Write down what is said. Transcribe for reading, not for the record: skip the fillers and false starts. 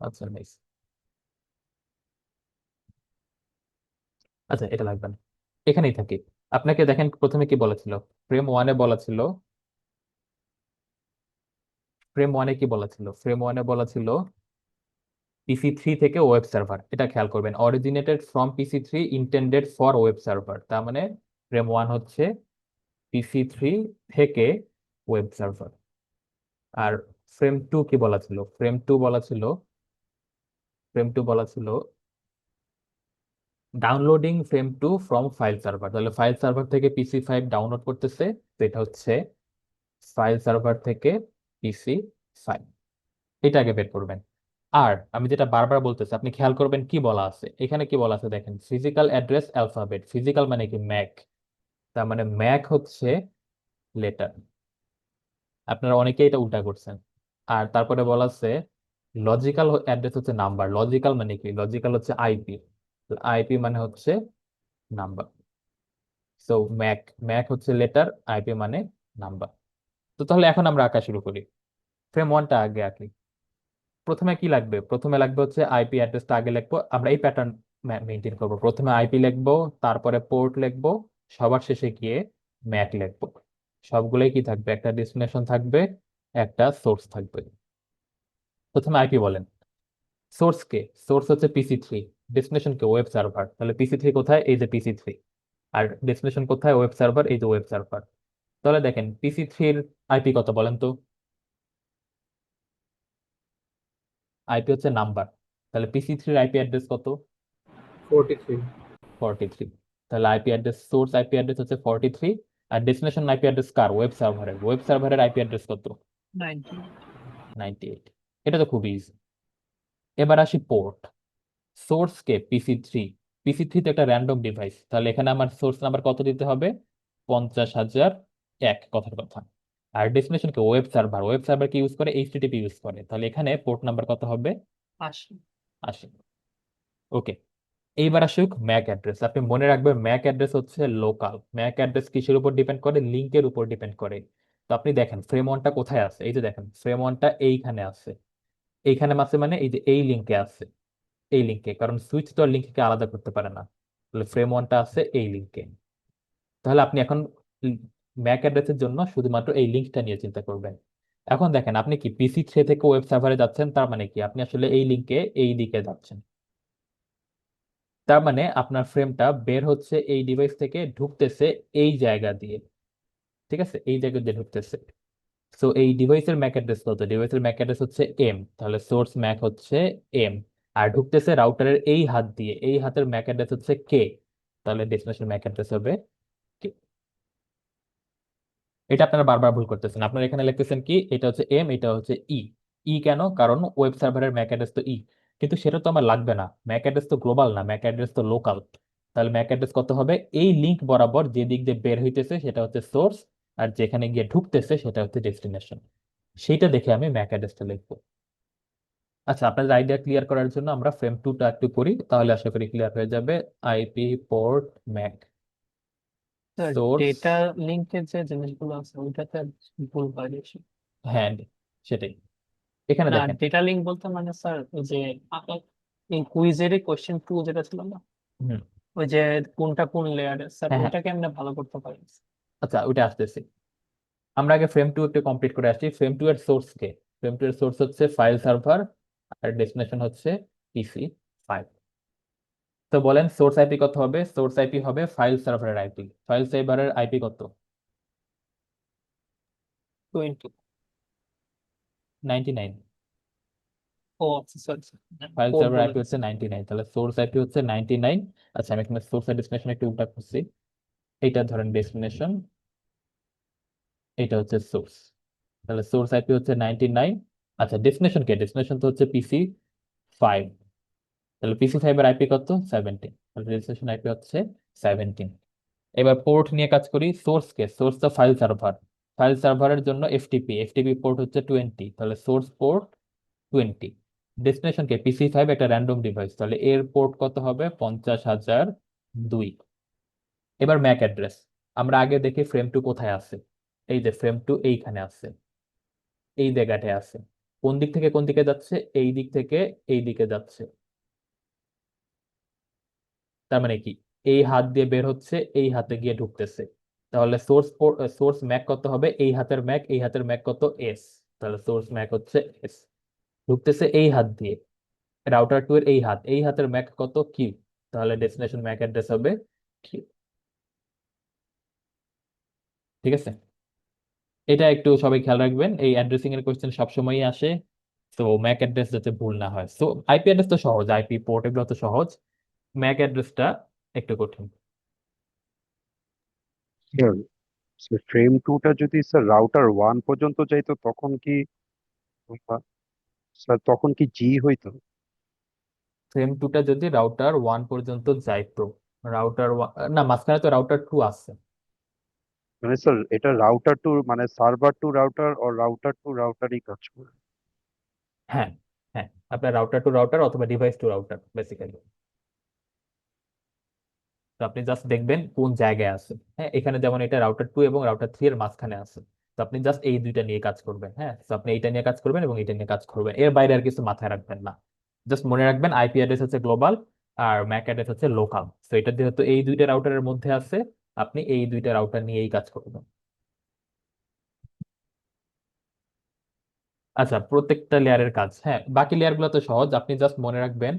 আচ্ছা নাইস। আচ্ছা এটা লাগবে না, এখানেই থাকি। আপনাকে দেখেন প্রথমে কি বলেছিল, ফ্রেম ওয়ানে বলা ছিল, ফ্রেম ওয়ানে বলা ছিল পিসি থ্রি থেকে ওয়েব সার্ভার, এটা খেয়াল করবেন, originated from PC three intended for web server. তার মানে ফ্রেম ওয়ান হচ্ছে পিসি থ্রি থেকে ওয়েব সার্ভার। আর ফ্রেম টু কি বলা ছিল, ফ্রেম টু বলা ছিল downloading frame two from file server. তাহলে ফাইল সার্ভার থেকে পিসি ফাইভ ডাউনলোড করতেছে, তো এটা হচ্ছে ফাইল সার্ভার থেকে পিসি ফাইভ। এটা আগে বের করবেন। আর আমি যেটা বারবার বলতেছি, আপনি খেয়াল করবেন কি বলা আছে এখানে, কি বলা আছে দেখেন, ফিজিক্যাল অ্যাড্রেস অ্যালফাবেট। ফিজিক্যাল মানে কি, ম্যাক। তার মানে ম্যাক হচ্ছে লেটার। আপনারা অনেকেই এটা উল্টা করছেন। আর তারপরে বলা আছে লজিক্যাল অ্যাড্রেস হচ্ছে নাম্বার। লজিক্যাল মানে কি, লজিক্যাল হচ্ছে আইপি, আইপি মানে হচ্ছে নাম্বার। সো ম্যাক, ম্যাক হচ্ছে লেটার, আইপি মানে নাম্বার। তো তাহলে এখন আমরা আঁকা শুরু করি। ফ্রেম ওয়ানটা আগে আঁকি। প্রথমে কি লাগবে, প্রথমে লাগবে হচ্ছে আইপি অ্যাড্রেসটা আগে লিখবো, আমরা এই প্যাটার্ন মেনটেন করবো। প্রথমে আইপি লিখবো, তারপরে পোর্ট লিখবো, সবার শেষে গিয়ে ম্যাক লিখবো। সবগুলোই কি থাকবে, একটা ডেস্টিনেশন থাকবে, একটা সোর্স থাকবে। প্রথমে আইপি বলেন। সোর্স কে, সোর্স হচ্ছে পিসি থ্রি। ডেস্টিনেশন কে, ওয়েব সার্ভার। তাহলে পিসি থ্রি কোথায়, এই যে পিসি থ্রি। আর ডেস্টিনেশন কোথায়, ওয়েব সার্ভার, এই যে ওয়েব সার্ভার। তাহলে দেখেন পিসি থ্রির আইপি কত বলেন তো। আইপি হচ্ছে নাম্বার, তাহলে পিসি থ্রির আইপি অ্যাড্রেস কত, 43। 43। তাহলে IP address, source IP address হচ্ছে 43। আর ডেস্টিনেশন আইপি অ্যাড্রেস কার, ওয়েব সার্ভারের আইপি অ্যাড্রেস কত, 90। 98। এটা তো খুব ইজি। এবার আসি পোর্ট। সোর্স কে পিসি থ্রি, পিসি থ্রি তো একটা র্যান্ডম ডিভাইস, তাহলে এখানে আমার সোর্স নাম্বার কত দিতে হবে, 50,001, কথার কথা। আর ডেস্টিনেশন কে, ওয়েব সার্ভার কি ইউজ করে, এইচটিটিপি ইউজ করে, তাহলে এখানে পোর্ট নাম্বার কত হবে, 80। 80। ওকে। এইবার আসুক ম্যাক অ্যাড্রেস। আপনি মনে রাখবেন ম্যাক অ্যাড্রেস হচ্ছে লোকাল। ম্যাক অ্যাড্রেস কিসের উপর ডিপেন্ড করে, লিঙ্কের উপর ডিপেন্ড করে। তো আপনি দেখেন ফ্রেম ওয়ানটা কোথায় আছে, এই যে দেখেন ফ্রেম ওয়ানটা এইখানে আছে। এইখানে আছে মানে এই যে এই লিঙ্কে আছে, এই লিঙ্কে, কারণ সুইচ তো আর লিঙ্ককে আলাদা করতে পারে না। তাহলে ফ্রেম ওয়ানটা আছে এই লিঙ্কে। তাহলে আপনি এখন ম্যাক অ্যাড্রেসের জন্য শুধুমাত্র এই লিঙ্কটা নিয়ে চিন্তা করবেন। এখন দেখেন আপনি কি পিসি থ্রি থেকে ওয়েব সার্ভারে যাচ্ছেন, তার মানে কি আপনি আসলে এই লিঙ্কে এই দিকে যাচ্ছেন। তার মানে আপনার ফ্রেমটা বের হচ্ছে এই ডিভাইস থেকে, ঢুকতেছে এই জায়গা দিয়ে। ঠিক আছে, এই জায়গা দিয়ে ঢুকতেছে। সো এই ডিভাইসের ম্যাক অ্যাড্রেস কত, ডিভাইসের ম্যাক অ্যাড্রেস হচ্ছে এম, তাহলে সোর্স ম্যাক হচ্ছে এম। আর ঢুকতেছে রাউটারের এই হাত দিয়ে, এই হাতের ম্যাক অ্যাড্রেস হচ্ছে কে, তাহলে ডেস্টিনেশন ম্যাক অ্যাড্রেস হবে কে। এটা আপনারা বারবার ভুল করতেছেন, আপনারা এখানে লিখতেছেন কি, এটা হচ্ছে এম, এটা হচ্ছে ই। ই কেন, কারণ ওয়েব সার্ভারের ম্যাক অ্যাড্রেস তো ই। কিন্তু সেটা তো আমার লাগবে না, ম্যাক অ্যাড্রেস তো গ্লোবাল না, ম্যাক অ্যাড্রেস তো লোকাল। তাহলে ম্যাক অ্যাড্রেস কত হবে, এই লিংক বরাবর যে দিক দিয়ে বের হইতেছে সেটা হচ্ছে সোর্স, আর যেখানে গিয়ে ঢুকতেছে সেটা হচ্ছে ডেস্টিনেশন। সেইটা দেখে আমি ম্যাক অ্যাড্রেসটা লিখবো। আচ্ছা, আপনাদের আইডিয়া ক্লিয়ার করার জন্য আমরা ফ্রেম টুটা একটু করি, তাহলে আশা করি ক্লিয়ার হয়ে যাবে। IP port Mac sir, source. Data লিঙ্কের যে জিনিসগুলো আছে ওইটাতে ভুল হয় বেশি। হ্যাঁ, সেটাই। এখানে না, দেখেন। ডেটা লিঙ্ক বলতে মানে স্যার ওই যে আপনার এই কুইজেরই কোশ্চেন টু যেটা ছিল না, হুম। ওই যে কোনটা কোন লেয়ারে, স্যার হ্যাঁ, হ্যাঁ। ওইটাকে আমরা ভালো করতে পারি। আচ্ছা, ওইটা আসতেছি। আমরা আগে ফ্রেম টু একটু কমপ্লিট করে আসছি। ফ্রেম টু এর সোর্স কে, ফ্রেম টু এর সোর্স হচ্ছে ফাইল সার্ভার, আর ডেস্টিনেশন হচ্ছে পিসি ফাইভ। তো বলেন সোর্স আইপি কত হবে, সোর্স আইপি হবে ফাইল সার্ভারের আইপি। ফাইল সার্ভারের আইপি কত, 20। 99। ও আচ্ছা, সরি ফাইল কোড সার্ভার বলে আইপি দিচ্ছি। হচ্ছে 99, তাহলে সোর্স আইপি হচ্ছে 99। আচ্ছা, আমি এখানে সোর্স আর ডেস্টিনেশন একটু উল্টা করছি। এইটা ধরেন ডেস্টিনেশন, এটা হচ্ছে সোর্স। তাহলে সোর্স আইপি হচ্ছে 99। আচ্ছা, ডেস্টিনেশন কে, ডেস্টিনেশন তো হচ্ছে পিসি ফাইভ। তাহলে পিসি ফাইভ এর আইপি কত, 17। তাহলে ডেস্টিনেশন আইপি হচ্ছে 17। এবার পোর্ট নিয়ে কাজ করি। সোর্স কে, সোর্স তো ফাইল সার্ভার, ফাইল সার্ভারের জন্য এফটিপি, এফটিপি পোর্ট হচ্ছে 20, তাহলে সোর্স পোর্ট 20। ডেস্টিনেশন কে, পিসি ফাইভ একটা র্যান্ডম ডিভাইস, তাহলে এর পোর্ট কত হবে, 50,002। এবার ম্যাক অ্যাড্রেস। আমরা আগে দেখি ফ্রেম টু কোথায় আছে, এই যে ফ্রেম টু এইখানে আছে, এই জায়গাটায় আছে। কোন দিক থেকে কোন দিকে যাচ্ছে? এই দিক থেকে এই দিকে যাচ্ছে। তার মানে কি, এই হাত দিয়ে বের হচ্ছে, এই হাতে গিয়ে ঢুকতেছে। তাহলে সোর্স ম্যাক কত হবে? এই হাতের ম্যাক, এই হাতের ম্যাক কত? এস। তাহলে সোর্স ম্যাক হচ্ছে এস। ঢুকতেছে এই হাত দিয়ে, রাউটার টু এর এই হাত, এই হাতের ম্যাক কত? কিউ। তাহলে ডেস্টিনেশন ম্যাক অ্যাড্রেস হবে কিউ। ঠিক আছে, এটা একটু সবাই খেয়াল রাখবেন, এই অ্যাড্রেসিং এর কোশ্চেন সবসময়ই আসে। তো ম্যাক অ্যাড্রেস যাতে ভুল না হয়। সো আইপি অ্যাড্রেস তো সহজ, আইপি পোর্ট এগুলো তো সহজ, ম্যাক অ্যাড্রেসটা একটু কঠিন। স্যার ফ্রেম টুটা যদি স্যার রাউটার ওয়ান পর্যন্ত যাইতো তখন কি স্যার তখন কি জি হইতো? ফ্রেম টুটা যদি রাউটার ওয়ান পর্যন্ত যাইতো, রাউটার না, মাঝখানে তো রাউটার টু আছে। মানে স্যার এটা রাউটার টু মানে সার্ভার টু রাউটার ও রাউটার টু রাউটারই কাজ করে। হ্যাঁ, হ্যাঁ, আপনার রাউটার টু রাউটার অথবা ডিভাইস টু রাউটার বেসিক্যালি। তো আপনি জাস্ট দেখবেন কোন জায়গায় আছে। হ্যাঁ, এখানে যেমন এটা রাউটার টু এবং রাউটার থ্রি এর মাঝখানে আছে। তো আপনি জাস্ট এই দুইটা নিয়ে কাজ করবেন। হ্যাঁ, তো আপনি এইটা নিয়ে কাজ করবেন এবং এটা নিয়ে কাজ করবেন, এর বাইরে আর কিছু মাথায় রাখবেন না। জাস্ট মনে রাখবেন আইপি অ্যাড্রেস হচ্ছে গ্লোবাল আর ম্যাক অ্যাড্রেস হচ্ছে লোকাল। তো এটা যেহেতু এই দুইটা রাউটারের মধ্যে আছে, আপনি এই দুইটা রাউটার নিয়েই কাজ করবেন। আচ্ছা, প্রত্যেকটা লেয়ারের কাজ, হ্যাঁ, বাকি লেয়ার গুলো তো সহজ, আপনি জাস্ট মনে রাখবেন